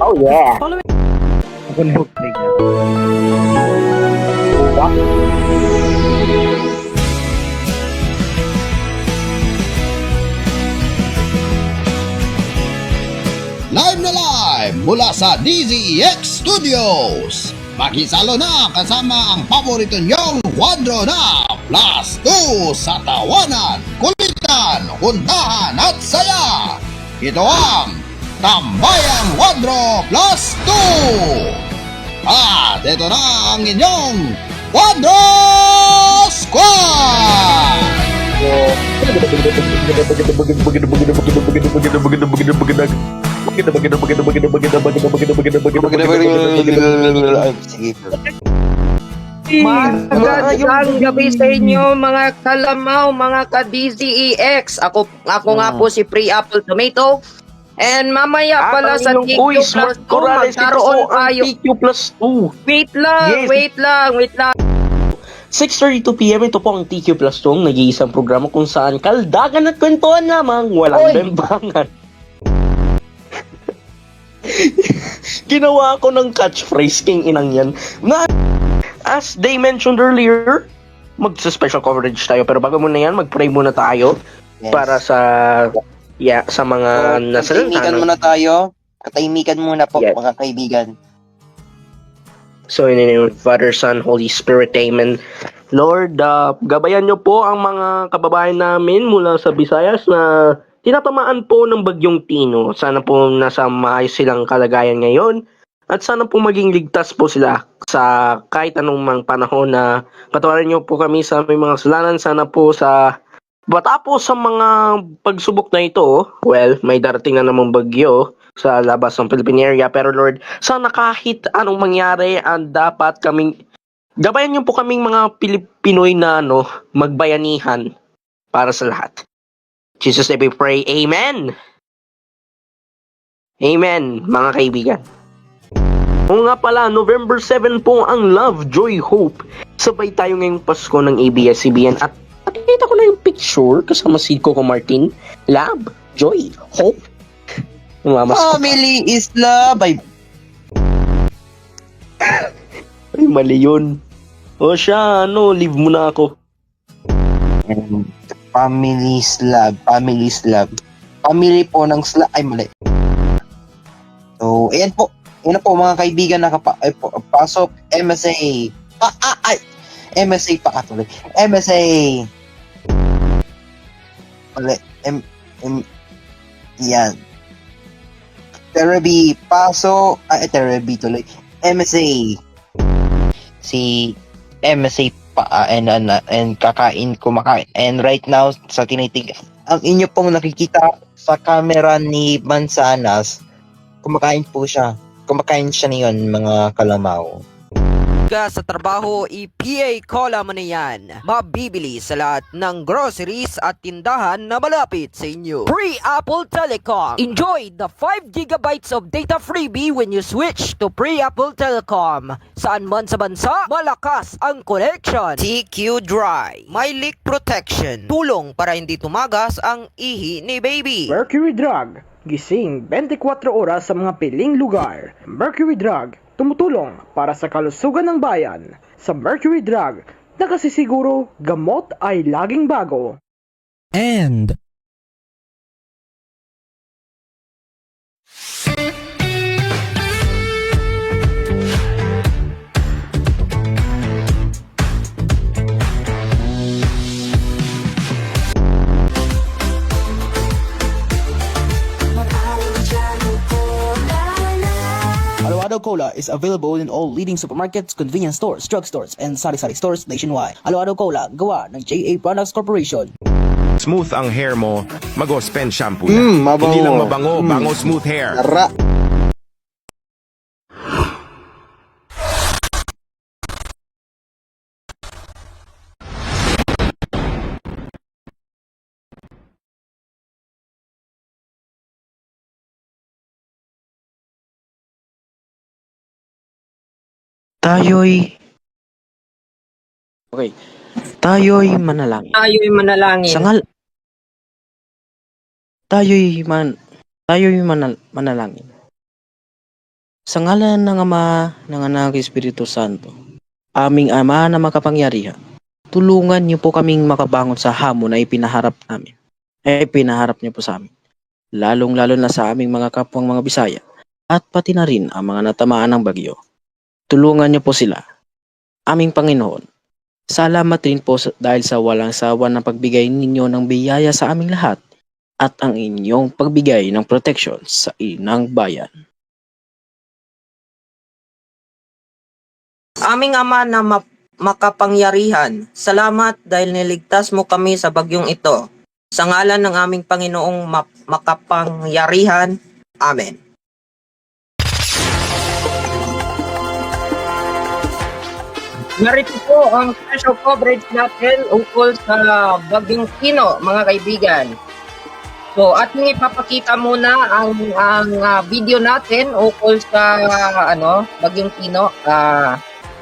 Oh yeah. Following Ako na yung play niya. Live na live mula sa DZEX Studios. Makisalo na kasama ang paborito niyong kwadro na Plus 2 sa tawanan, kulitan, hundahan at saya. Ito ang Tambayang Kwadro Plus 2. At ito na ang inyong Kwadro Squad! Sige. Magandang gabi sa inyo mga kalamaw, mga ka-DZEX. Ako nga po si Pre-Apple Tomato. And mamaya pala sa TQ plus 2 magkaroon tayo. TQ plus 2. Wait lang. 6:32 PM, ito po ang TQ plus 2, ang nag-iisang programa kung saan kaldagan at kwentuhan lamang, walang bembangan. Ginawa ko ng catchphrase, king inang yan. Na, as they mentioned earlier, magsa-special coverage tayo. Pero bago muna yan, mag-pray muna tayo. Yes. Para sa mga nasa Katahimikan muna tayo. Katahimikan muna po, Yeah. mga kaibigan. So, in the name of Father, Son, Holy Spirit, Amen. Lord, gabayan niyo po ang mga kababayan namin mula sa Visayas na tinatamaan po ng bagyong Tino. Sana po nasa maayos silang kalagayan ngayon. At sana po maging ligtas po sila sa kahit anong mang panahon na patawarin niyo po kami sa aming mga kasalanan. Sana po sa matapos sa mga pagsubok na ito, well, may darating na namang bagyo sa labas ng Philippine area. Pero Lord, sana kahit anong mangyari, dapat kaming gabayan niyo po kaming mga Pilipinoy na magbayanihan para sa lahat. Jesus name we pray. Amen! Amen, mga kaibigan. O nga pala, November 7 po ang Love, Joy, Hope. Sabay tayo ngayong Pasko ng ABS-CBN at nakita ko na yung picture kasama si Coco Martin. Love, Joy, Hope. Umamas ko. Family is love. Ay, Ay, mali yun. O siya, leave mo na ako. family is love. Family is love. Family po ng ay mali. So, ayan po. Ayan na po mga kaibigan, pasok MSA. MSA pa atuloy. MSA. Mali. Yan. Therapy, paso, therapy tuloy. MSA. Si MSA pa, and kumakain. And right now, sa tinitig, ang inyo pong nakikita sa camera ni Manzanas, kumakain siya niyon, mga kalamaw. Sa trabaho, i-PA Cola mo na yan. Mabibili sa lahat ng groceries at tindahan na malapit sa inyo. Free Apple Telecom. Enjoy the 5 GB of data freebie when you switch to Free Apple Telecom. Saan man sa bansa, malakas ang connection. TQ Dry. May leak protection. Tulong para hindi tumagas ang ihi ni baby. Mercury Drug, gising 24 oras sa mga piling lugar. Mercury Drug, tumutulong para sa kalusugan ng bayan. Sa Mercury Drug, nakasisiguro gamot ay laging bago. And Aloado Cola is available in all leading supermarkets, convenience stores, drugstores, and sari-sari stores nationwide. Aloado Cola, gawa ng JA Products Corporation. Smooth ang hair mo, Mag-O-Spend shampoo na. Mabango. Hindi lang mabango, bango smooth hair. Tara. Tayo'y manalangin. Tayo'y manalangin. Tayo'y manalangin. Sa ngalan ng Ama, ng Anak, Espiritu Santo, aming Ama na makapangyarihan, tulungan niyo po kaming makabangon sa hamon na ipinaharap namin. Ipinaharap niyo po sa amin. Lalong-lalo na sa aming mga kapwang mga Bisaya at pati na rin ang mga natamaan ng bagyo. Tulungan niyo po sila. Aming Panginoon, salamat rin po dahil sa walang sawa na pagbigay ninyo ng biyaya sa aming lahat at ang inyong pagbigay ng protection sa inang bayan. Aming Ama na makapangyarihan, salamat dahil niligtas mo kami sa bagyong ito. Sa ngalan ng aming Panginoong makapangyarihan. Amen. Narito po ang special coverage natin ukol sa bagyong Kino, mga kaibigan. So, ating ipapakita muna ang video natin ukol sa bagyong Kino.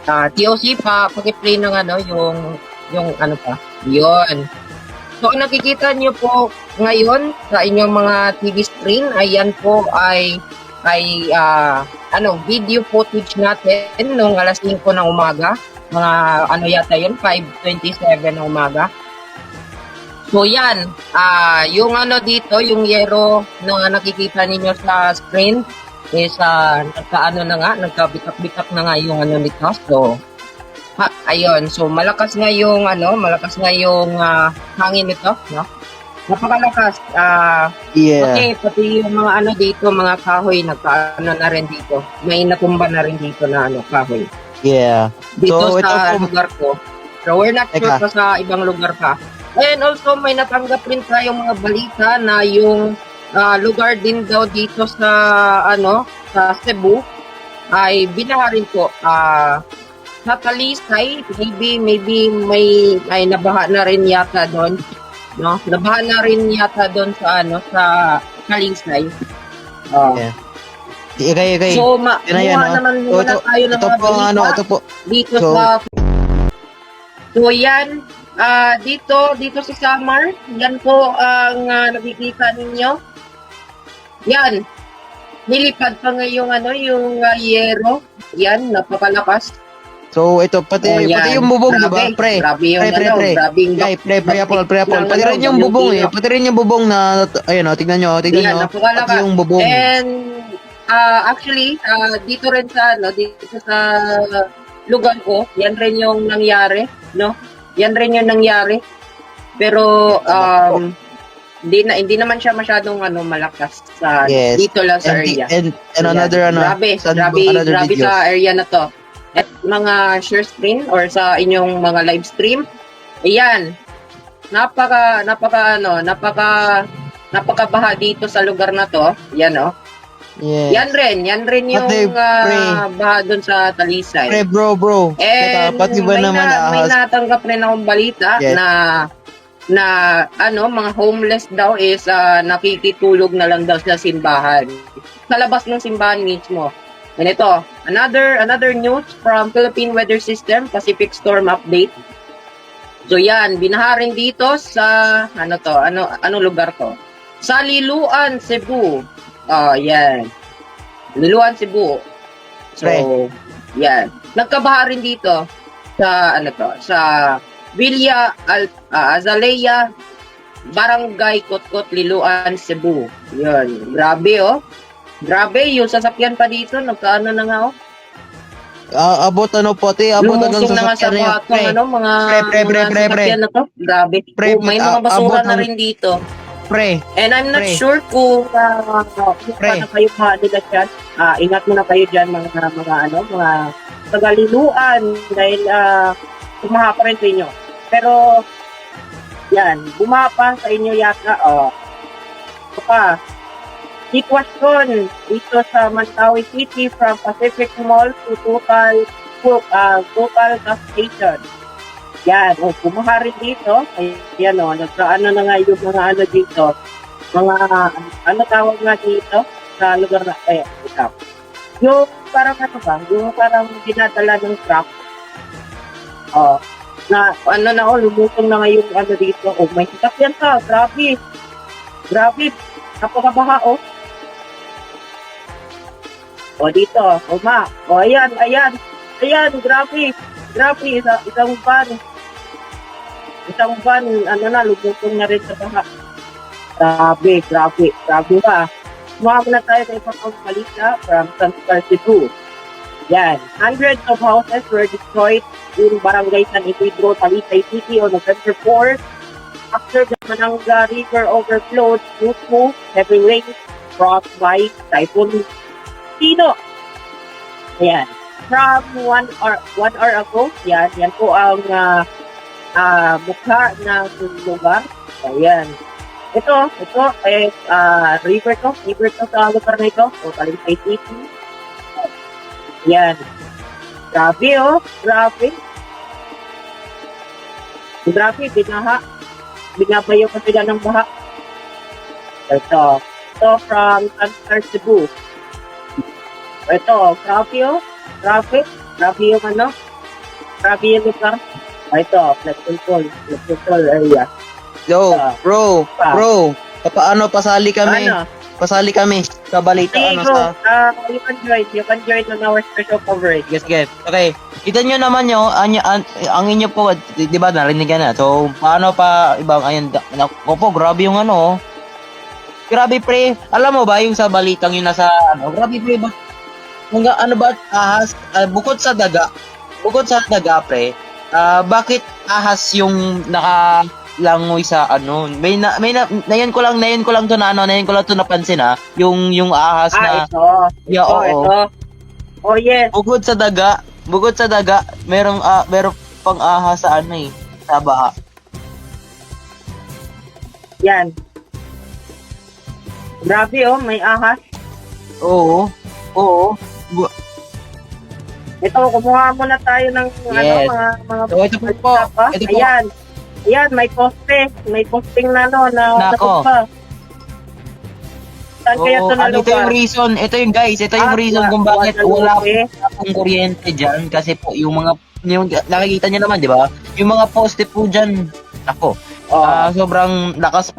TOC paki-play ng yung ano pa. 'Yon. So, ang nakikita niyo po ngayon sa inyong mga TV screen, ayan po ay video footage natin nung alas 5 ng umaga. Mga yata yun, 5:27 ng umaga. So yan, yung dito, yung yero na nakikita ninyo sa screen is nagkabitak-bitak na nga yung nito. So ayun, so malakas nga yung hangin nito, no? Napakalakas. Yeah. Okay, pati yung mga dito, mga kahoy na rin dito. May natumba na rin dito na kahoy. Yeah. Dito So, sa ito po, lugar ko. So we're not sure Teka. pa sa ibang lugar pa. And also may natanggap rin tayong mga balita na yung lugar din daw dito sa sa Cebu ay binaha rin po. Sa Talisay, maybe may nabaha na rin yata doon. No? Nabaha na rin yata doon sa sa Talisay. Yeah. Okay. So, Yan na yan, kumuha naman muna tayo ng ito mga po ang balita ito po. dito So, sa... So, yan. Dito sa Samar, yan po ang nakikita ninyo. Yan. Nilipad pa nga yung yung yero. Yan, napakalakas. So, ito, pati yung bubong, di ba? Pre. Grabe yung grabe yung... Pre. Pati rin yung bubong eh. Pati rin yung bubong na, ayun tignan nyo. Yan, Pati napakalakas. yung bubong. And, actually, dito rin sa, dito sa lugar ko, yan rin yung nangyari, no? Yan rin yung nangyari. Pero, hindi naman siya masyadong malakas sa, dito lang sa area. And another, grabe videos. sa area na to. At mga share screen or sa inyong mga live stream, ayan, napakabaha dito sa lugar na to. Yan, Yes. Yan rin yung baha doon sa Talisay. Pre, bro. And Pati ba may natanggap rin akong balita na mga homeless daw is nakikitulog na lang daw sa simbahan. Sa labas ng simbahan mismo. Ganito, another news from Philippine Weather System, Pacific Storm Update. So yan, binaharin dito sa anong lugar to? Sa Liloan, Cebu. Yan. Liloan, Cebu. So, yan. Nagkabaha rin dito sa sa Villa Azalea, Barangay Kotkot, Liloan, Cebu. Yan. Grabe, Grabe, yung sasakyan pa dito, nagkaano na nga, Abot hanggang lumusong na nga sa sasakyan mga pre. sasakyan na to. Grabe. May mga basura na rin dito. Pre. And I'm not sure kung paano kayo nila dyan. Ingat muna kayo dyan, mga tagaliluan, dahil bumaha pa rin sa inyo. Pero, yan, bumaha pa sa inyo yata, sitwasyon dito sa Mantawi City from Pacific Mall to Total Gas Station. Yan, bumaha rin dito. Ayan nagkaano na nga yung mga dito. Mga, tawag nga dito sa lugar na, yung parang yung parang dinadala ng truck. Lumutong na nga yung dito. May sasakyan ka, grabe. O dito, o ayan, grabe, isang van, lumutong na rin sa baha. Grabe ba? Sumama na tayo sa ibang balita from San Cebu. Yan, hundreds of houses were destroyed in Barangay San Isidro, Talisay City on November 4 after the Mananga River overflowed due to heavy rain brought by Typhoon Tino. Ayan. From one hour ago, yan po ang mukha ng lugar. Ayan. Ito ay river to sa lugar na ito. So, Talisay City. Yan. Grabe, Grabe, binabayo pa sila ng baha. Ito from San Cebu. Ito, grabe yung grabe yung lugar. Ito, flood control area. Yo, bro, paano pasali kami? Ano? Pasali kami sa balita Hey, bro, you can join on our special coverage. Yes. Okay. Kita nyo naman ang inyo po, di ba, narinig na. So, paano pa ibang, ayun, po, grabe yung grabe pre, alam mo ba yung sa balitang yun nasa, grabe pre, ahas, bukod sa daga pre, bakit ahas yung langoy sa ngayon ko lang to napansin yung ahas na ito. Oh yes. Bukod sa daga, merong pang ahas sa sa baha. Yan. Grabe may ahas. Oo. Ito, kumuha muna tayo ng Yes. mga So, ito po. Ayan, may posting na na Nako. pa. Saan kaya ito na ito yung reason, ito yung reason kung bakit wala akong kuryente dyan, kasi po yung nakikita niyo naman, di ba? Yung mga poste po dyan, ako. Sobrang lakas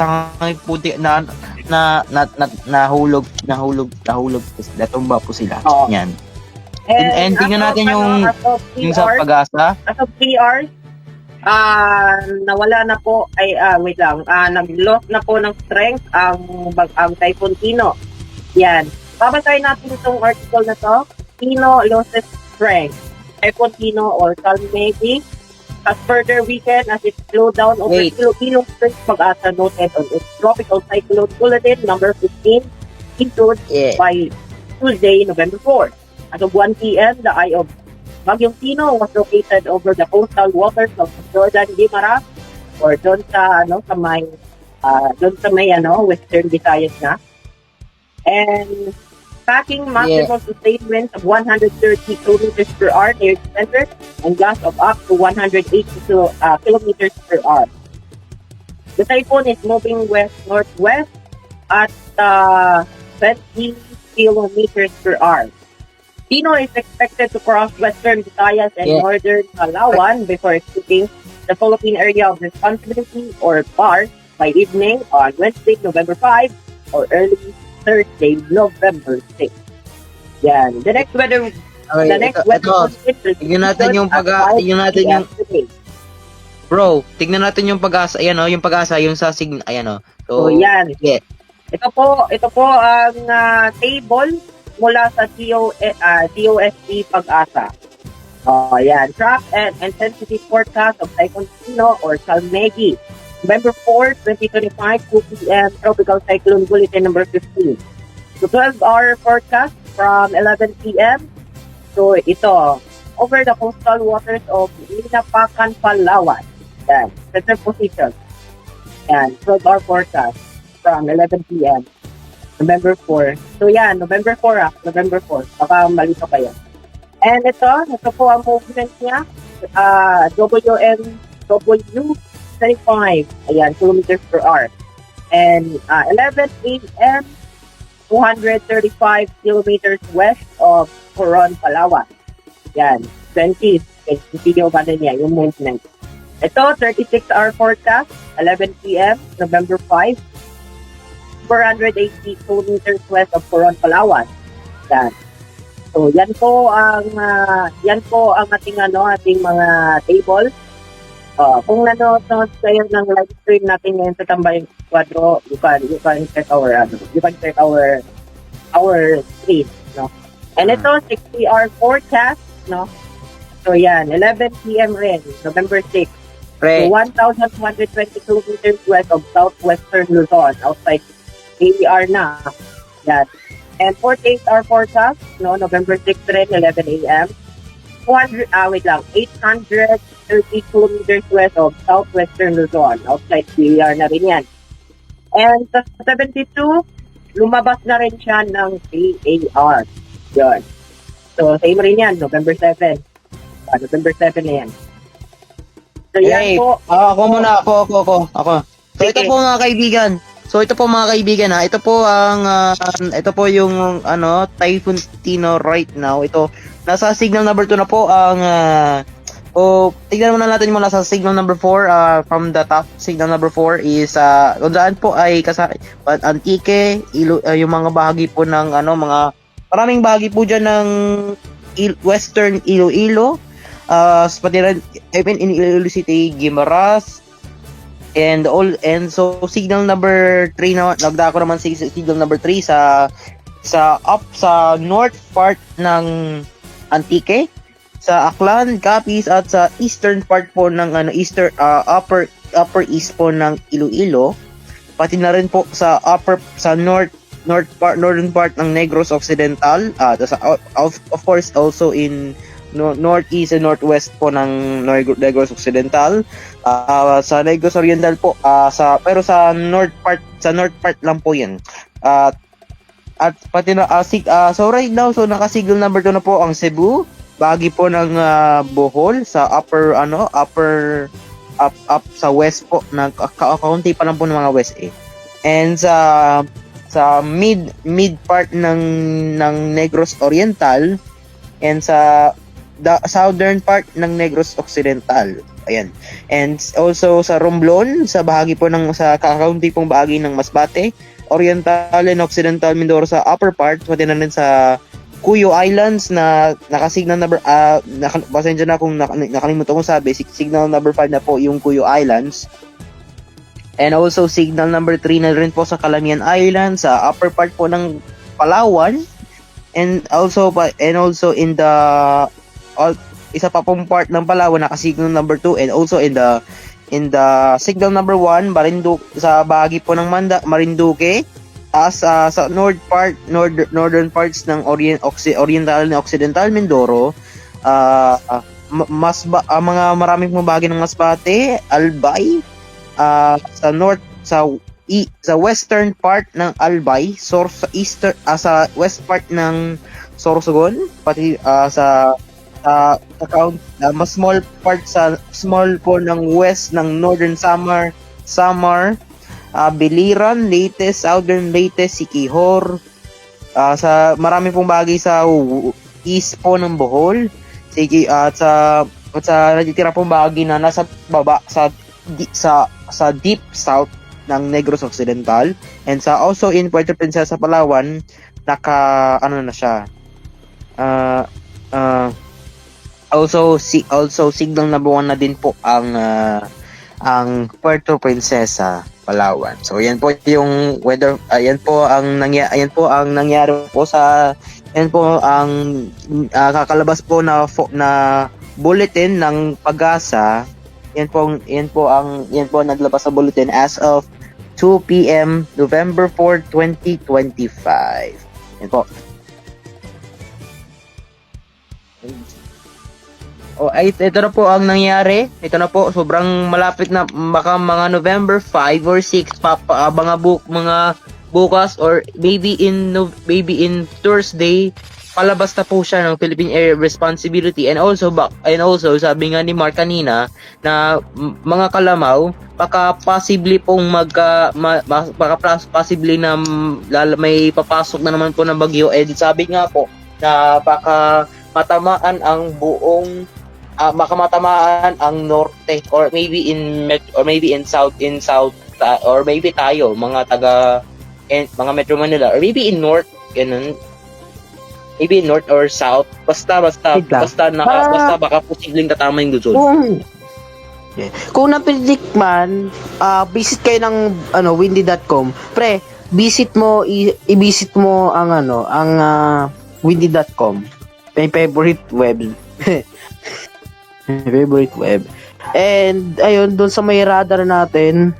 ang puti na nahulog, natumba po sila. Yan. And tingnan natin yung sa pag-asa. As of 3 hours, nawala na po wait lang, nag-loss na po ng strength ang Typhoon Tino. Yan. Babasahin natin itong article na to. Tino loses strength. Typhoon Tino or Calmegi has further weakened as it slowed down over Filipino First Pag-asa noted on its tropical cyclone bulletin number 15 issued by Tuesday, November 4. As of 1 p.m., the eye of Bagyong Tino was located over the coastal waters of Jordan Guimara or doon sa may Western Visayas na. And packing maximum sustainment of 130 kilometers per hour near the center and gusts of up to 180 kilometers per hour. The typhoon is moving west-northwest at 20 kilometers per hour. Tino is expected to cross western Visayas and northern Palawan before escaping the Philippine Area of Responsibility or BAR by evening on Wednesday, November 5 or early Thursday, November 6. Yan. The next weather tignan natin yung bro, tignan natin yung pag-asa. Ayan yung pag-asa, yung sa ayan So, yan. Yeah. Ito po ang table mula sa DOST Pag-asa. Yan. Track and intensity forecast of Typhoon Tino or Calmegi. November 4, 2025, 2 p.m. Tropical Cyclone Bulletin number 15. So 12-hour forecast from 11 p.m. So ito, over the coastal waters of Linapakan, Palawan. Yan. Center position. Yan. 12-hour forecast from 11 p.m. November 4. So yan, November 4 November 4. Baka malito kayo. And ito po ang movement niya. WMW 35. Ayan, kilometers per hour. And 11 a.m. 235 kilometers west of Coron, Palawan. Yan, 20. Video ba na niya, yung movement. Ito, 36-hour forecast, 11 p.m. November 5. 480 kilometers west of Coron, Palawan. Yan. So yan po ang ating ating mga table. Kung nanonood kayo ng live stream natin ngayon sa Tambayang Kwadro, you can check our stream, no? And ito 60-hour forecast, no? So yan, 11 p.m. rin, November 6. So 1,222 meters west of southwestern Luzon, outside AER na. Yan. And 48-hour forecast, no, November 6 rin, 11 a.m. 832 meters west of southwestern Luzon, outside AER na rin yan. And sa 72, lumabas na rin siya ng AER. Yun. So, same rin yan, November 7. November 7 na yan. So, yan po. Ako muna, ako. So, ito po mga kaibigan. Ito po yung Typhoon Tino right now. Ito, nasa signal number 2 na po ang tignan muna natin mula sa signal number 4. From the top, signal number 4 is kung saan po ay Antique, yung mga bahagi po ng maraming bahagi po dyan ng Western Iloilo, pati rin even in Iloilo City, Guimaras, and so signal number 3 na nagdako naman signal number 3 sa north part ng Antique, sa Aklan, Capiz, at sa eastern part po ng upper east po ng Iloilo, pati na rin po sa northern part ng Negros Occidental, of course also in northeast and northwest po ng Negros Occidental, sa Negros Oriental po, pero sa north part lang po 'yan. At pati na so right now, so naka-signal number 2 na po ang Cebu, bahagi po ng Bohol sa upper sa west po, kaunti pa lang po ng mga west and sa mid part ng Negros Oriental, and sa southern part ng Negros Occidental. Ayan. And also sa Romblon, sa bahagi po sa kakaunti pong bahagi ng Masbate, Oriental and Occidental Mindoro sa upper part, pati na rin sa Cuyo Islands na naka-signal number pasensya na kung nakalimutan ko sabi, signal number 5 na po yung Cuyo Islands. And also signal number 3 na rin po sa Calamian Island, sa upper part po ng Palawan, and also in the isa pa pong part ng Palawan naka-signal number 2, and also in the signal number 1 Marinduque, sa bahagi po ng Marinduque, sa northern parts ng Oriental and Occidental Mindoro, mga maraming bahagi ng Masbate, Albay, sa western part ng Albay, sa west part ng Sorsogon, pati sa mas small po ng west ng Northern Samar, Biliran, Leyte, Southern Leyte, Siquijor, sa marami pong bahagi sa east po ng Bohol, at sa natitira pong bahagi na nasa baba sa deep south ng Negros Occidental, and also in Puerto Princesa, Palawan, also signal number 1 na din po ang Puerto Princesa, Palawan. So yan po yung weather, ayan po ang nangyari po ang kakalabas po na bulletin ng Pag-asa. Yan po ang naglabas sa bulletin as of 2 p.m. November 4, 2025. Yan po. Ito na po ang nangyari. Ito na po, sobrang malapit na, baka mga November 5 or 6 mga bukas, or maybe in Thursday, palabas na po siya ng Philippine Area Responsibility. And also sabi nga ni Mark kanina na mga kalamaw, baka possibly pong possibly na may papasok na naman po ng bagyo. Sabi nga po na baka matamaan ang norte, or maybe in south, or maybe tayo mga Metro Manila, or maybe in north, ganun. maybe north or south. Basta Wait lang. basta baka posibleng tatama yung Luzon. Kung napredict man, visit kayo ng windy.com. Pre, visit mo i-visit mo ang windy.com. My favorite web. My favorite web. And ayun, doon sa may radar natin,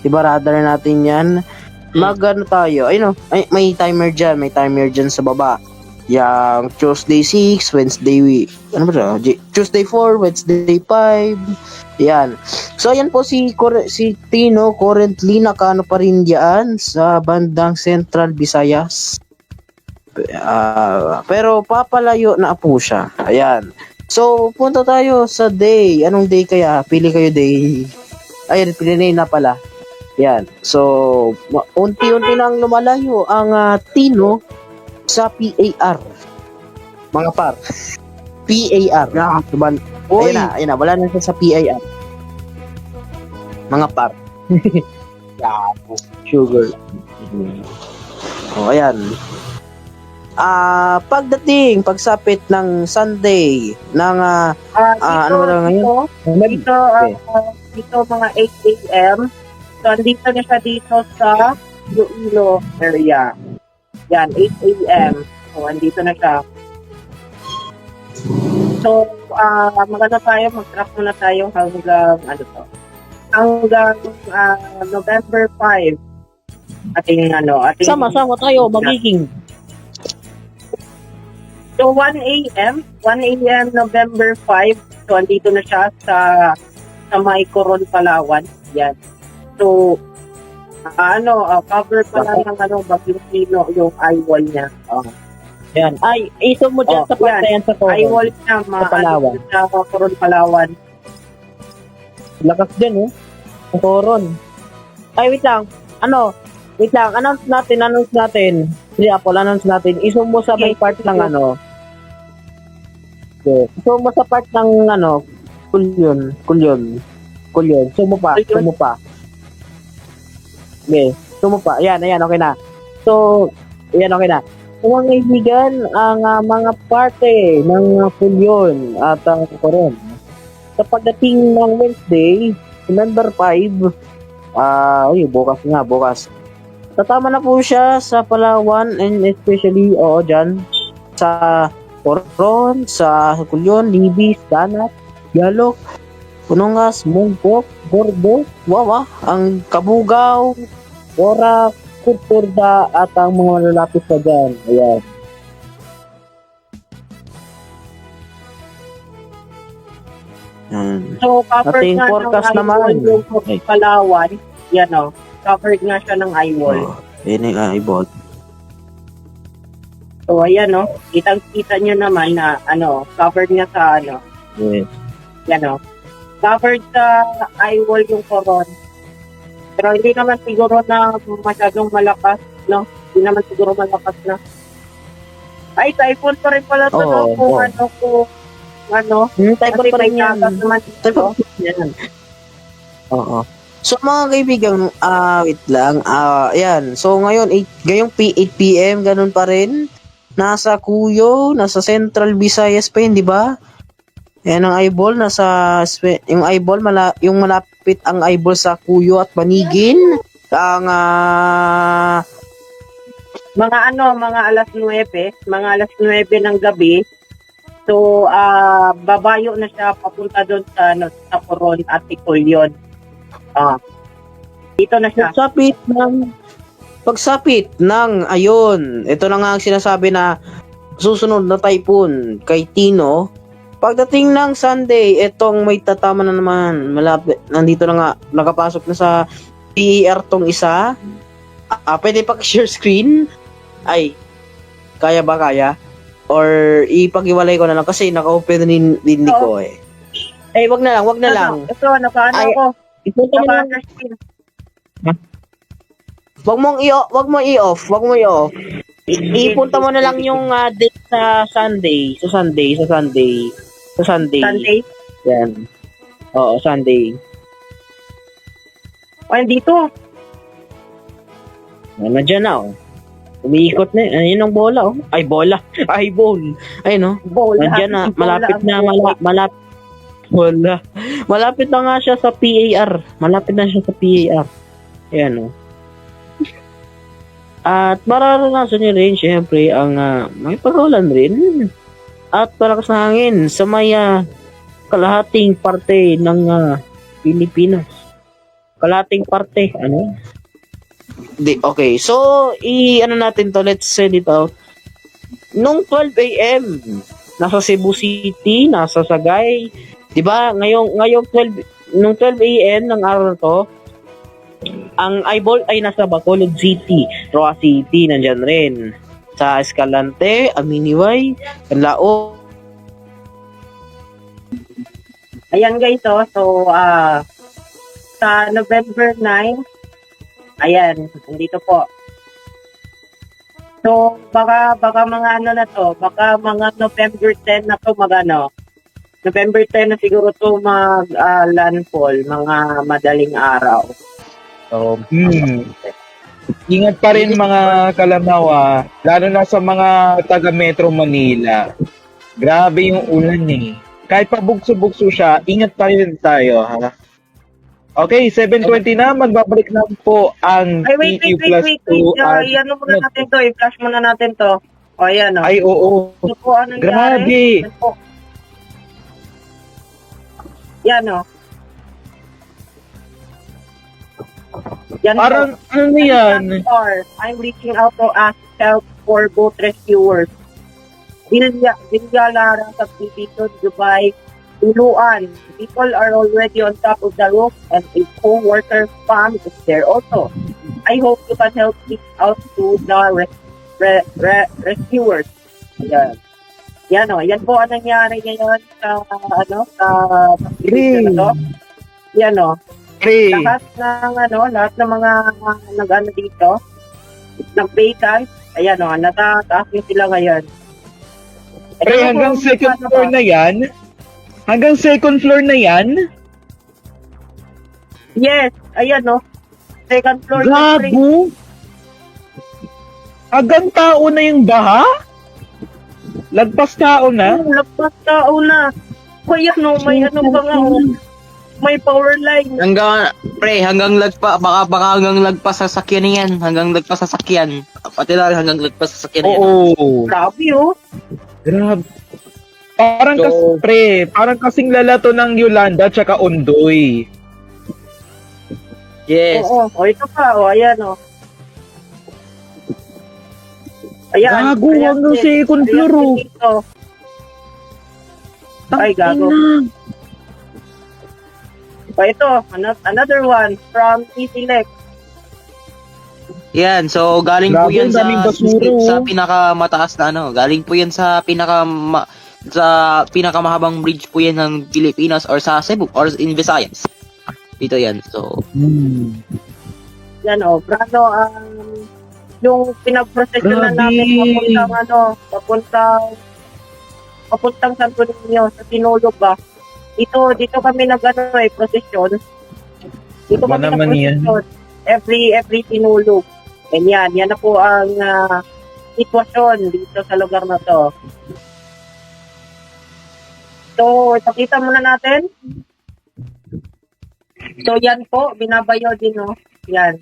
diba radar natin 'yan. Tayo, may timer diyan sa baba. Yang Tuesday 6, Wednesday Tuesday 4, Wednesday 5. Yan. So ayan po si Tino currently nakaano pa rin diyan sa bandang Central Visayas. Pero papalayo na po siya. Ayan. So punta tayo sa day. Anong day kaya? Pili kayo day. Ayan, pili na pala. Yan. So unti-unti nang lumalayo ang Tino sa PAR. Mga par. PAR. Ayun na. Wala na siya sa PAR. Mga par. Sugar. Ayan. Pagsapit ng Sunday ng ano ba ngayon? Dito mga 8 a.m. So, andito na siya dito sa Iloilo area. Yan, 8 a.m. So, andito na siya. So, maganda tayo, mag-track muna tayo hanggang, hanggang November 5. Ating. Sama-sama tayo, magiging. So, 1 a.m. November 5. So, andito na siya sa may Coron, Palawan. Yan. So, cover pa lang ng Bagyong Tino yung eye-wall niya. Yan. Ay, ito mo dyan sa parte yan sa Coron. Eye-wall niya, Palawan. Sa Coron, Palawan. Lakas dyan, Ang Coron. Ay, wait lang. Announce natin. Si Apple, announce natin. Isom mo sa may part ng Okay. Isom mo sa part ng Kulyon. Sumo pa. Okay. Sumo pa. Ayan, okay na. So, ayan, okay na. So, mga kaibigan, ang mga parte ng Kulyon at ang Coron. Sa pagdating ng Wednesday, November 5, bukas. Tatama na po siya sa Palawan and especially, dyan, sa Coron, sa Kulyon, Libis, Danat, Yalok, Punungas, Mungkok, Gordo, Wawa, ang Kabugaw, Ora, Kurturda, at ang mga lalapit pa dyan. Ayan. So, covered Ating nga forecast ng naman. eye-wall yung Palawan. Yan covered nga siya ng eye-wall. Yan yung eyeball. So, ayan kitang-kita nyo naman na covered nga sa Yes. yan covered sa eye-wall yung Coron. Pero hindi naman siguro na masyadong malakas, Hindi naman siguro malakas na. Ay, typhoon pa rin pala ito, Typhoon pa rin yan. naman Typhoon yan. Oo. So mga kaibigan, wait lang. Ayan. So ngayon, ngayong 8 p.m. ganun pa rin. Nasa Cuyo, nasa Central Visayas pa yun, di ba? Yan ang eyeball, yung eyeball, yung malapit ang eyeball sa Cuyo at Panigin. Ang, mga alas 9 ng gabi. So, babayo na siya papunta doon sa Coron at Icolyon. Dito na siya. Pagsapit ng, ayun, ito na nga ang sinasabi na susunod na typhoon kay Tino. Pagdating ng Sunday, etong may tatama na naman, malapit, nandito na nga, nakapasok na sa PER tong isa. Pwede pa-share screen? Ay, kaya ba kaya? Or ipag-iwalay ko na lang kasi naka-open din ko eh. Eh, wag na lang. Ito, nakaano ako. Ipunta mo lang. Wag mong i-off. Ipunta mo na lang yung date sa Sunday. Sunday? Yan. Oo, Sunday. Ay, dito. Nandiyan na, Umiikot na yun ang bola, oh. Ay, bola. Ay, ball. Ay, no? Bola. Nandiyan na, Bola malapit ang na, bola. wala. Malapit na nga siya sa PAR. Malapit na siya sa PAR. Ayan, oh. At mararanasan niyo rin, syempre, ang may pag-ulan rin. At palakas na hangin sa may kalahating parte ng Pilipinas. Kalahating parte, ano? Okay, so, ano natin to, let's send it out. Nung 12 a.m., nasa Cebu City, nasa Sagay, di ba? Ngayong 12 a.m. ng araw na to, ang eyeball ay nasa Bacolod City, Roa City, nandyan rin. Sa Escalante, Aminiway, Lao. Ayan guys, so sa November 9, ayan, nandito po. So, baka mga ano na to, baka mga November 10 na to November 10 na siguro to landfall, mga madaling araw. So, ingat pa rin mga kalamaw, lalo na sa mga taga Metro Manila. Grabe yung ulan Kahit pa bugso-bugso siya, ingat pa rin tayo, ha? Okay, 7:20 na, magbabalik na po ang Wait. PQ Plus 2. Yan muna natin to, i-flash muna natin to. O, ayan o. Ay, oo. Ito po ang nangyari. Grabe. Yan po. Yan o. Yan Parang, po. ano na yan? I'm reaching out to ask help for boat rescuers. Vilya Lara sa Pilipinas, Dubai, Tuluan. People are already on top of the roof and a co-worker farm is there also. I hope you can help reach out to the rescuers. Ayan. Yan po ang nangyari ngayon sa Pilipinas na to. Yan lahat ng mga nag-ano dito, nag-vacant, ayan natataas nyo sila ngayon. Pre, hanggang second floor na yan? Hanggang second floor na yan? Yes, ayan second floor. Gago! Hanggang tao na yung baha? Lagpas tao na? Lagpas tao na. Kaya may ano pa nga may power line. Hanggang lagpas sa sakyan yan. Hanggang lagpas sa sakyan. Pati lang hanggang lagpas sa sakyan yan. Oo. Grabe Grabe. Parang kasing lalato ng Yolanda tsaka Ondoy. Yes. Oo, ito pa, ayan Ayan. Gago, hanggang second floor dito. Ay, gago. Ito, another one from Easy-Lex. Yan, so galing po Grabe, yan daming basura, sa pinakamataas na galing po yan sa pinakamahabang bridge po yan ng Pilipinas or sa Cebu or in Visayas. Dito yan, so Yan Brado, yung pinag-procession na namin papuntang Santo Niño sa Sinulog ba. Dito kami procession. Dito kami nag-procession every Sinulog. And yan na po ang sitwasyon dito sa lugar na to. So, ipakita muna natin. So, yan po, binabayo din, Yan.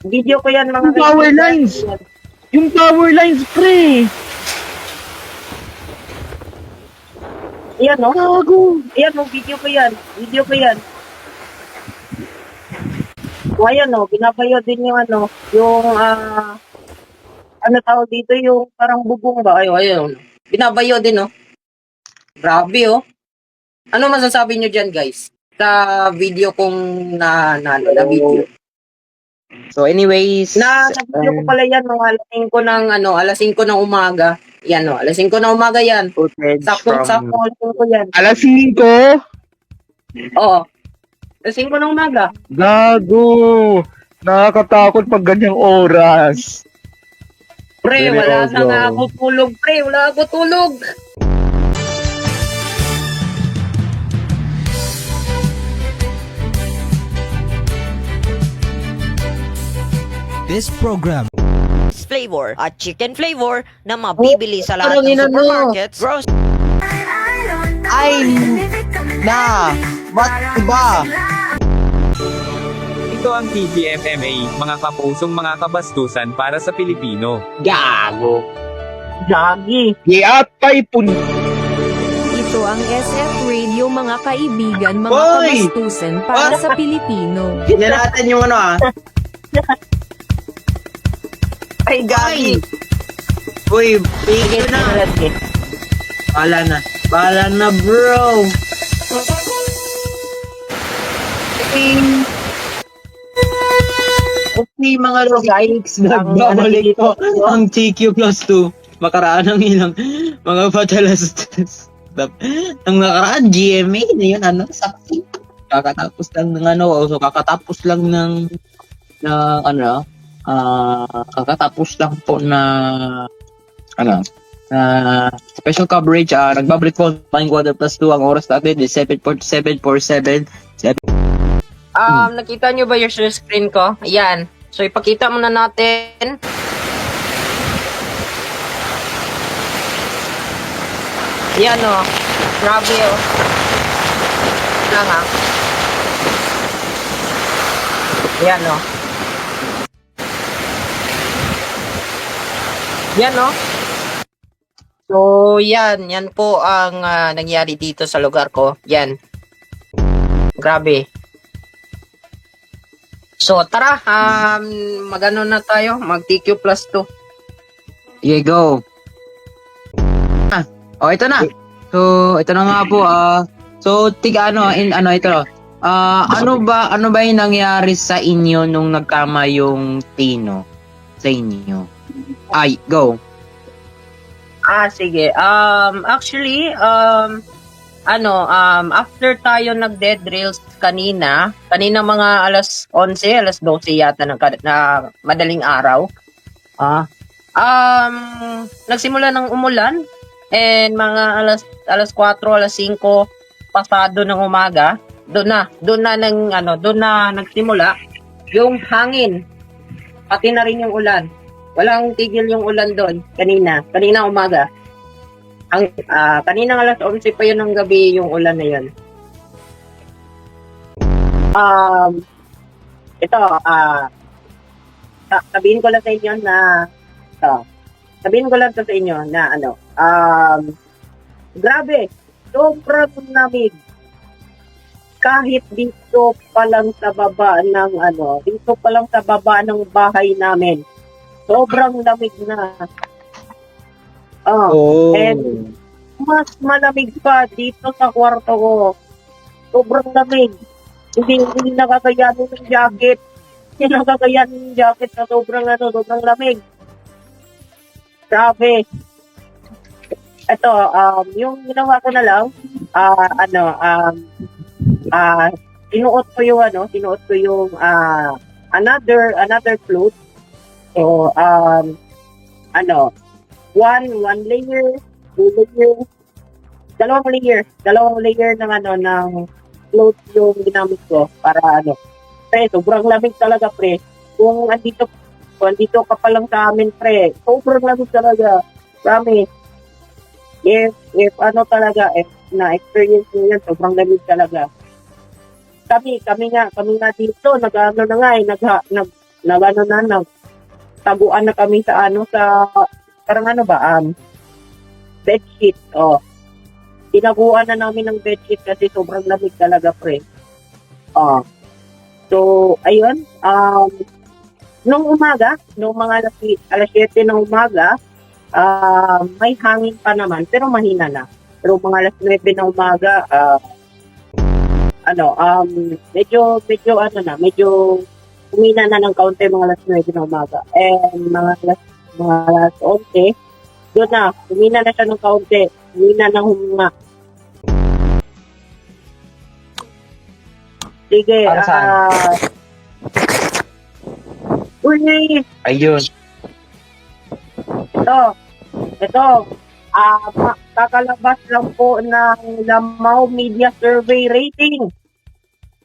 Video ko yan, mga Yung power lines! Yung power lines, pre! Yan, Gago! Ayan, video ko yan. O, ayan, binabayo din yung yung, tawag dito, yung parang bubong ba? Ayun. Binabayo din, Grabe, Ano masasabi nyo dyan, guys? Sa video kong na video. so anyways, Na-video ko pala yan, alas 5 ng umaga. Yan, alas 5 ng umaga yan. Sakto, alas 5 yan. Alas 5? Oo. Alas 5 ng umaga. Gago! Nakakatakot pag ganyang oras. Pre, wala na nga ako tulog, pre. Wala ako tulog. This program is flavor at chicken flavor na mabibili sa lahat parang ng inano. supermarkets, grocery Ay, ba't iba? Ito ang TGFMA, mga kapusong mga kabastusan para sa Pilipino. Gago. Gagi. Yatay pun. Ito ang SF Radio mga kaibigan, mga Hoy! kabastusan para sa Pilipino. Tignan natin yung ano Ay, gagi. Uy, tigil na. Bahala na bro. Okay mga guys, nagbabalik ko ang TQ plus 2. Makaraan ng ilang mga padalas. Ang nakaraan, GMA na yun, saksi. Kakatapos lang ng kakatapos lang ng kakatapos lang po na special coverage. Nagbabalik po Mind Water Plus 2. Ang oras natin is 7:47. Nakita nyo ba yung share screen ko? Ayan. So, ipakita muna natin. Ayan o. Grabe o. Lang ha. Ayan o. Yan o. So, yan. Yan po ang nangyari dito sa lugar ko. Yan. Grabe. So, tara. Magano na tayo. Mag-TQ plus 2. Yeah, go. Ito na. So, ito na nga po. So, ito. Ano ba yung nangyari sa inyo nung nagkama yung Tino sa inyo? Ay, go. Sige. Actually, after tayo nag-dead drills kanina mga alas 11, alas 12 yata na madaling araw. Nagsimula ng umulan and mga alas 4, alas 5 pasado ng umaga, doon na nagsimula yung hangin. Pati na rin yung ulan. Walang tigil yung ulan doon kanina umaga. Kaninang alas 11 pa yun ng gabi yung ulan na yun. Sabihin ko lang sa inyo na grabe, sobrang lamig. Kahit dito pa lang sa baba ng bahay namin. Sobrang lamig na. And mas malamig pa dito sa kwarto ko. Sobrang lamig. Hindi nakakayanin ng jacket. Hindi nakakayanin ng jacket na sobrang lamig. Grabe. Ito, yung ginawa ko na lang, sinuot ko yung another clothes. So, one layer, two layer, dalawang layer ng clothes yung ginamit ko para pre, sobrang lamig talaga pre. Kung andito ka pa lang sa amin pre, sobrang lamig talaga. Promise. If na-experience nyo yan, sobrang lamig talaga. Kami nga dito, taguan na kami sa bedsheet. Tinaguan na namin ng bedsheet kasi sobrang lamig talaga, pre. So, ayun, nung umaga, nung mga alas 7 ng umaga, may hangin pa naman, pero mahina na. Pero mga alas 9 ng umaga, medyo humina na ng kaunti mga alas 9 ng umaga. And mga alas 11, doon na, humina na siya ng kaunti. Humina na huminga. Sige, Ayun. Ito, kakalabas lang po ng Lamau Media Survey rating.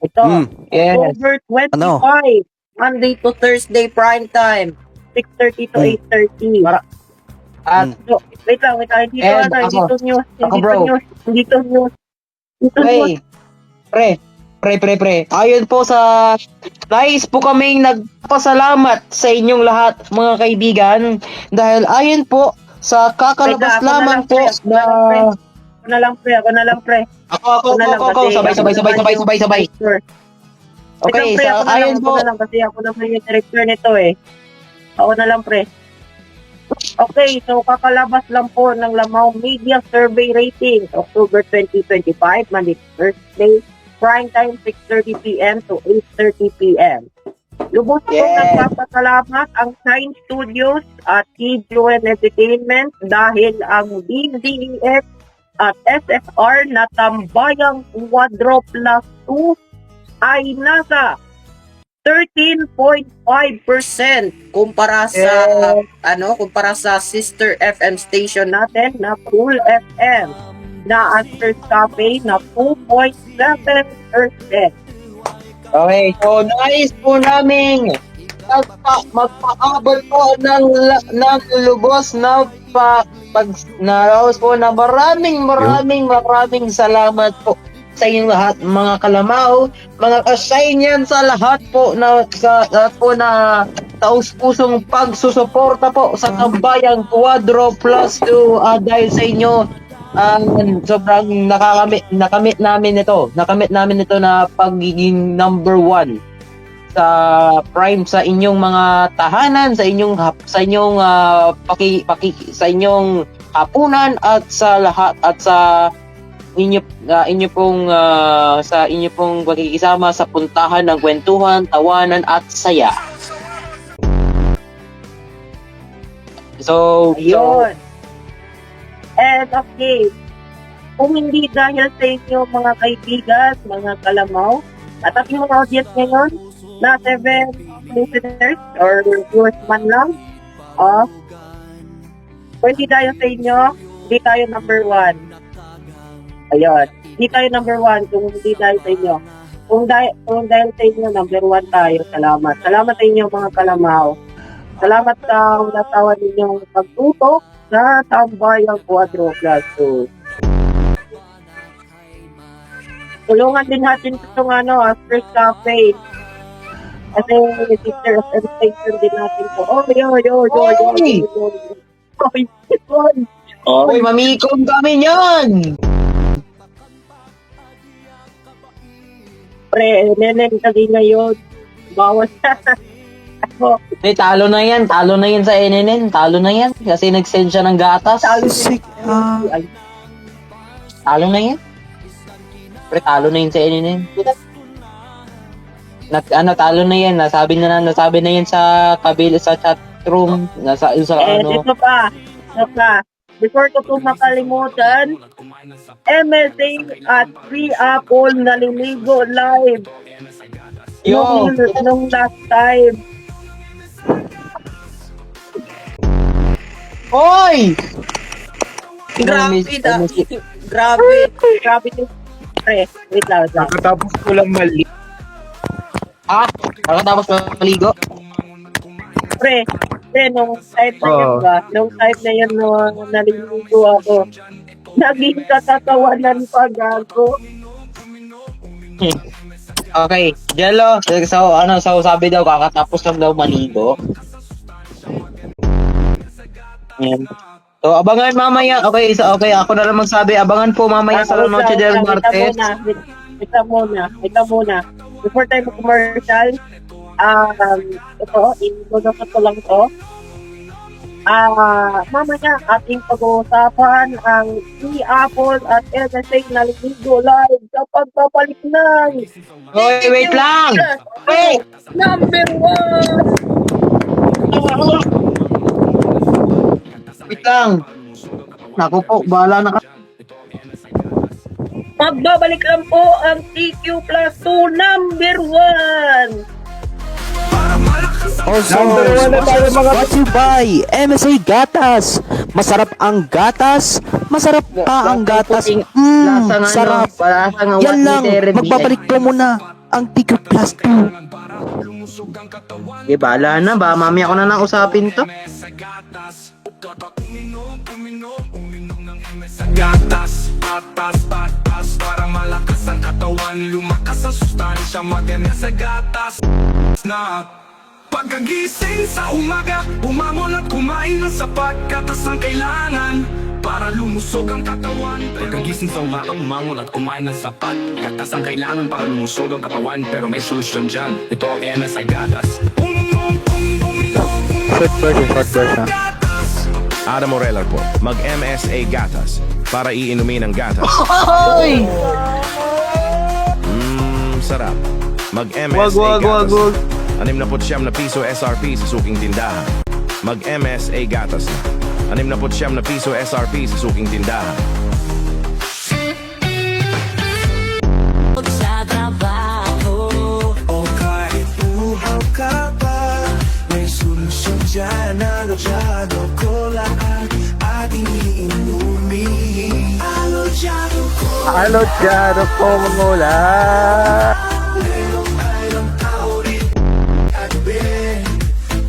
Ito, Yes. October 25, Monday to Thursday prime time. 6:30 to 8:30. At, So, wait lang. Hindi to ako. hindi to news. Ako, bro. Hindi to news. Pre. Ayon po sa nais po kaming nagpasalamat sa inyong lahat mga kaibigan dahil ayon po sa kakalabas Ako na lamang lang, po pre. na Ako na lang, pre. ako sabay. Sure. Okay, pre, so ayon po Ako na lang kasi ako naman yung director nito eh. Ako na lang, pre. Okay, so kakalabas lang po ng Lamau Media Survey Rating, October 2025, Monday to Thursday, prime time 6:30 p.m. to 8:30 p.m. Lubos po nagpapasalamat ang Shine Studios at TJON Entertainment dahil ang DZEX at SFR na tambayang Quadro Plus 2 ay nasa 13.5% kumpara sa sister FM station natin na Cool FM na Astor Cafe na 2.7%. Okay, so nais po namin magpaabot po ng lubos na naros po na maraming salamat po sa inyong lahat mga kalamaw, mga kasaynyan sa lahat po na taus-pusong pagsusuporta po sa tambayang Quadro Plus 2 dahil sa inyo sobrang nakamit namin ito na pagiging number 1 sa prime sa inyong mga tahanan, sa inyong sa inyong hapunan at sa lahat at sa inyo pong pagkikisama sa puntahan ng kwentuhan, tawanan at saya. So, Ayun. And okay, kung hindi dahil sa inyo mga kaibigan, mga kalamaw, at ating mga audience ngayon, na 7 listeners or viewers man lang, kung hindi dahil sa inyo, hindi tayo number 1. Ayun. Hindi tayo number 1 kung hindi dahil sa inyo. Kung dahil sa inyo, number 1 tayo. Salamat. Salamat sa inyo mga kalamaw. Salamat sa natawan ninyong pagtutok sa tambayang Quadro Plus 2. Tulungan din natin itong Astor Cafe. Kasi sister of station din natin po. Oy, mamikom kami niyan! Pre, nenen kami ngayon. Bawas na. Ako. Talo na yan sa NNN, talo na yan kasi nag-send siya ng gatas. Talo na yan. Pre, talo na yun sa NNN. Talo na yan, nasabi na yan sa kabila sa chat room, Ito pa. Before ko po makalimutan, MSA at Free Apple naliligo live. Nung last time. Oy! Grabe. Pre, wait lang. Nakatapos ko lang mali. Nakatapos maligo? Pre, nung time na yun ba? Nung time na yun nung naliligo ako, naging katatawanan pa gago. Okay, Jello, so sabi daw kakatapos lang daw maligo. Yan. So abangan mamaya. Okay, ako na lang magsabi. Abangan po mamaya sa Noche del Martes. Ito muna. Before tayo mag-commercial, introduction ko lang to. Mamaya ating pag-uusapan ang Apple at NSA naliligo live sa pagpapalik ng Wait lang! Wait! Number 1! Wait lang! Naku po, bahala na ka. Magbabalik lang po ang TQ Plus 2 number 1! Also, what you buy? MSA Gatas. Masarap ang gatas. Masarap pa ang gatas. Sarap. Yan lang. Magbabalik po muna. ang Ticker Plus 2. Eh, bahala na ba? Mamaya ko na nang usapin to. Gatas, patas, para malakas ang katawan. Lumakas ang sustansya, maganda sa gatas. Na pagkagising sa umaga, umamon at kumain ng sapat. Gatas ang kailangan para lumusog ang katawan. Pagkagising sa umaga, umamon at kumain ng sapat. Gatas ang kailangan para lumusog ang katawan. Pero may solusyon dyan, ito ang MSI Gatas. Adam Moreller po, mag-MSA Gatas para iinumin ang gatas. Sarap. Mag-MSA Gatas. 69 na piso SRP sa suking tindahan. Mag-MSA Gatas na. 69 na piso SRP sa suking tindahan. Sa trabaho o kahit uhaw ka pa, may solusyon dyan. Alochado Cola ang ating iinumin. Alochado Cola. Alochado Cola. Mayroong taurin at Ben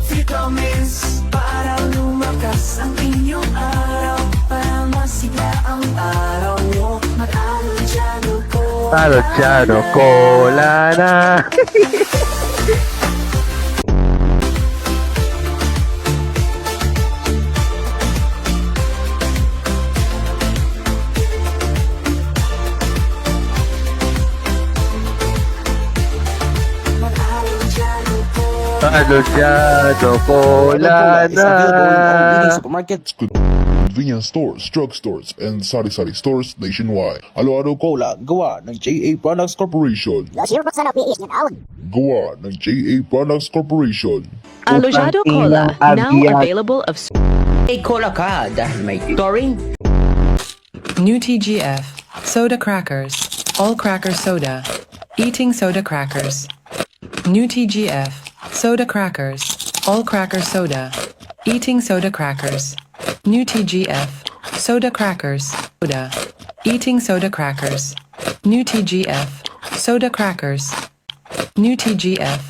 vitamins para lumakas ang inyong araw, para masigla ang araw mo. Mag-Alochado Cola. Alochado Cola na. Alochado Cola is available in all leading na. supermarkets, Convenience stores, drugstores, and sari-sari stores nationwide. Alo-alo Cola, gawa ng JA Products Corporation. Gawa ng JA Products Corporation. Alochado Cola, now available of Hey, cola ka dahil may taurine. New TGF, soda crackers, all cracker soda, eating soda crackers. New TGF, soda crackers, all cracker soda, eating soda crackers. New TGF, soda crackers, soda, eating soda crackers. New TGF, soda crackers. New TGF,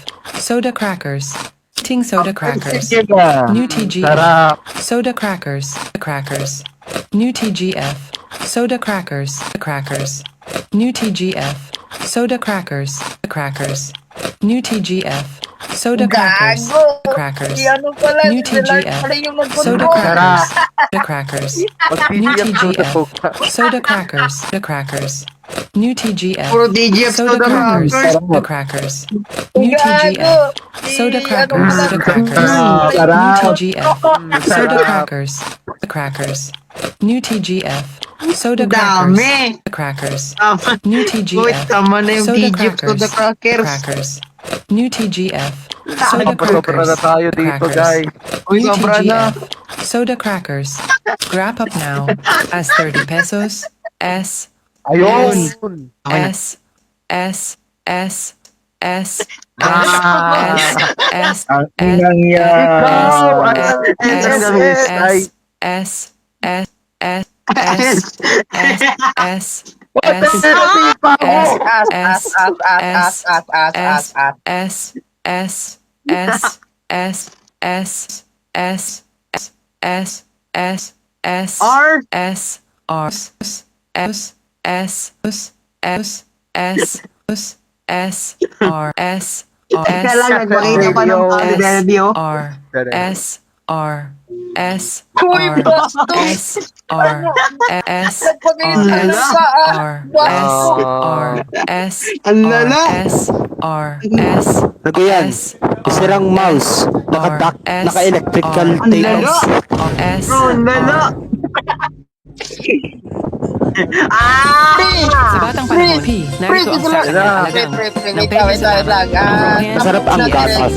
soda crackers, eating soda crackers. New TGF, soda crackers, crackers. New TGF, soda crackers, crackers. New TGF, soda crackers, crackers. New TGF, soda crackers, crackers. New TGF, soda crackers, the crackers. New TGF, soda crackers, the crackers. New TGF, soda crackers, the crackers. New TGF, soda crackers, the crackers. New TGF, soda crackers, the crackers. New TGF, soda crackers, the crackers. New TGF, soda crackers, crackers. New TGF, soda crackers, crackers. New TGF, soda crackers. Wrap up now as 30 pesos. S S S S S S S Sirang mouse, naka-electrical tape. Sa batang panahon, narito ang sa alagang ng pwede sa Masarap ang gatas.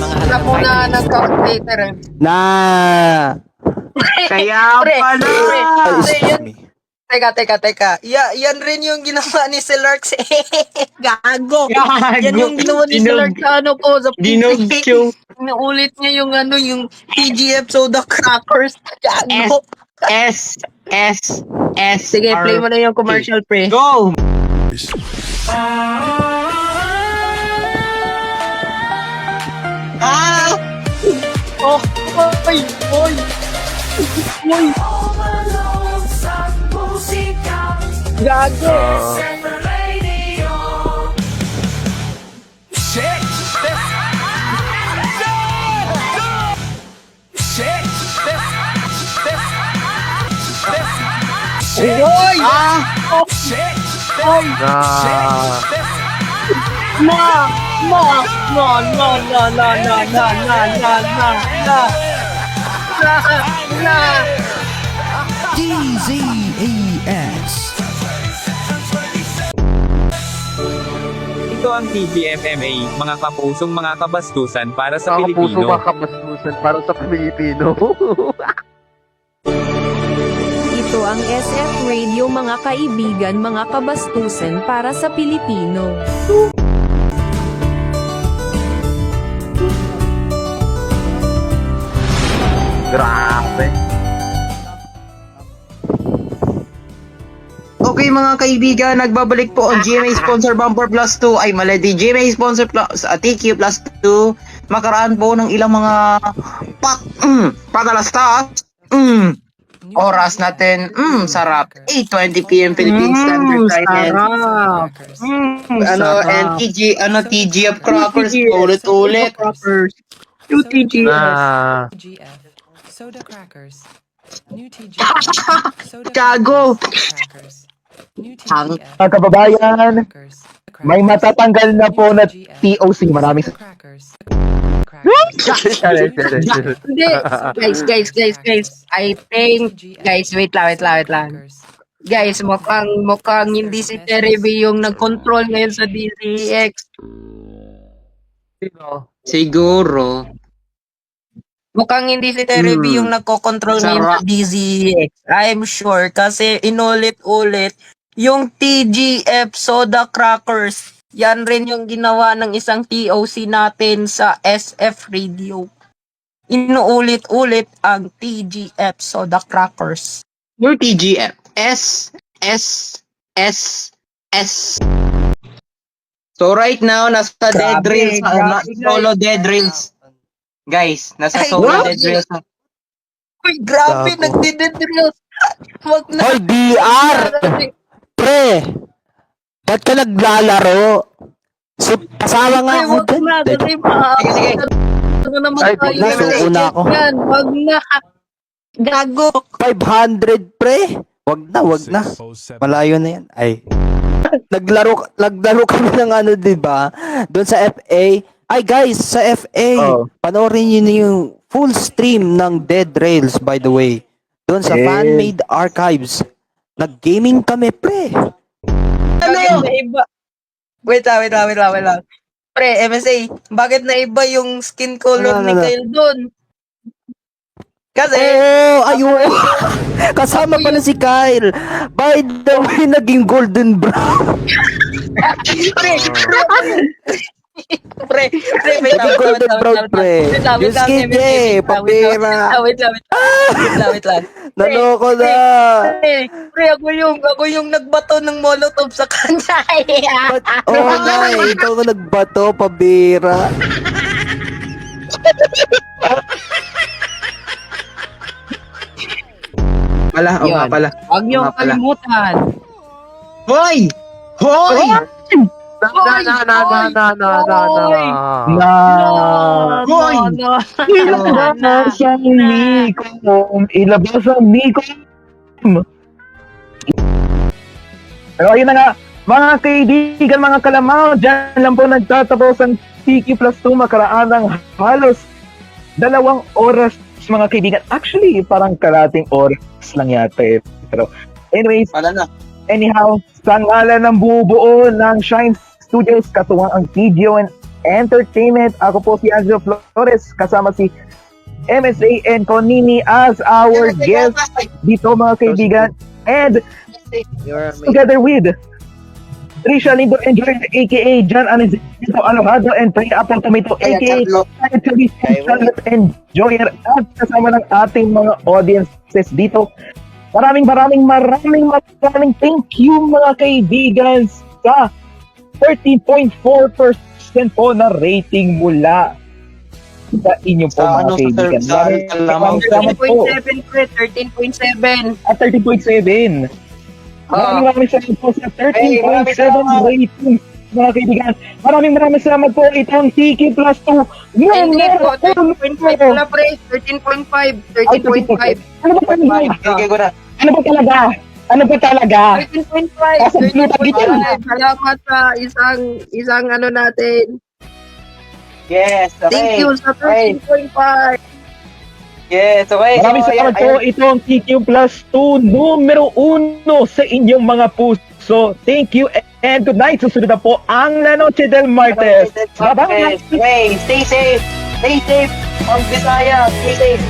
Na Kaya pala. Teka. Yan rin yung ginawa ni Selarx. Gago. Yan yung ginawa ni Selarx sa ano po. Sa Naulit niya yung ano, yung TGF soda crackers. Gago. S. Sige, play mo na yung commercial, pre. Go! Gago! Uy! Ito ang TGFMA, mga kapusong mga kabastusan para sa Pilipino. para sa Pilipino. Ito ang SF Radio mga kaibigan mga kabastusan para sa Pilipino. Grabe. Okay mga kaibigan, nagbabalik po ang GMA Sponsor Bumper Plus 2 ay mali di GMA Sponsor Plus TQ Plus 2. Makaraan po ng ilang mga patalastas. Oras natin, sarap. 8:20 PM Philippine Standard Time. And TG of Crackers, ulit-ulit. UTG. Soda crackers. New TG. Gago! Mga kababayan, may matatanggal na po na TOC. Maraming Hindi. Guys. I think, guys, wait lang. Guys, mukhang hindi si Terry yung nag-control ngayon sa DZX. Siguro. Mukhang hindi si Terry yung nagko-control ngayon sa DZX. I'm sure kasi inulit-ulit yung TGF Soda Crackers. Yan rin yung ginawa ng isang TOC natin sa SF Radio. Inuulit-ulit ang TGF Soda Crackers. Your TGF. S. So right now, nasa Dead Drills. Solo Dead Drills. Guys, nasa solo Dead Drills. Uy, grabe, nagdi-drills. Wag na. Hoy, DR! Pre! Ba't ka naglalaro? Kasama nga ako dyan. Sige. Ano naman tayo? Nasuko na ako. Yan, wag na. Gago. 500 pre? Wag na. Malayo na yan. Ay. Naglaro kami ng ano, diba? Doon sa FA. Ay guys, sa FA. Panoorin nyo na yung full stream ng Dead Rails, by the way. Doon sa fan-made archives. Nag-gaming kami, pre. Ano? Wait lang. Pre, MSA, bakit na iba yung skin color ni Kyle doon? Kasi... ayun. Kasama pala si Kyle. By the way, naging golden brown. Pre, Naging golden brown, pre. Yung skin niya eh, papira. Wait lang. Naloko na. Pre, ako yung nagbato ng molotov sa kanya. Nga, ikaw ka nagbato, pabira. Pala. Huwag niyong kalimutan. Hoy! Ilabas ang Nikom. Pero ayun na nga, mga kaibigan, mga kalamaw, dyan lang po nagtatapos ang TQ Plus 2 makaraan ng halos 2 oras, mga kaibigan. Actually, parang kalating oras lang yata eh. Pero anyways, anyhow, sa ngalan ng bubuo ng Shine Studios, katuwang ang TGO and Entertainment, ako po si Angelo Flores, kasama si MSA and Konini as our guest dito, mga kaibigan. And together with Trisha Lindo and Joy, aka John Anizito Alojado and Trey Apple Tomato, aka Charlotte and Joyer, at kasama ng ating mga audiences dito. Maraming thank you, mga kaibigan, sa 13.4% po na rating mula sa inyo po mga kaibigan. Maraming salamat po. 13.7 At 13.7. Maraming salamat po sa 13.7 rating mga kaibigan. Maraming salamat po itong TK plus 2. Hindi po, 13.5 pala pre, 13.5. Ano ba talaga? Ano ba talaga? 13.5. Salamat sa isang ano natin. Yes, okay. Thank you sa 13.5. Yes, okay. Maraming salamat po itong TQ plus 2 numero 1 sa inyong mga puso. Thank you and good night. Susunod na po ang La Noche del Martes. Bye-bye. Okay, stay safe. Stay safe. Ang Bisaya, stay safe.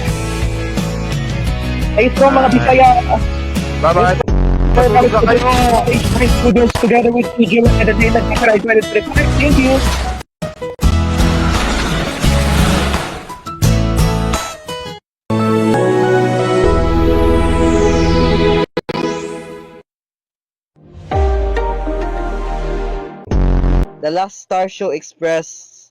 Stay strong mga Bisaya. Bye-bye. Studios together with TJ Entertainment. Thank you. The Last Star Show Express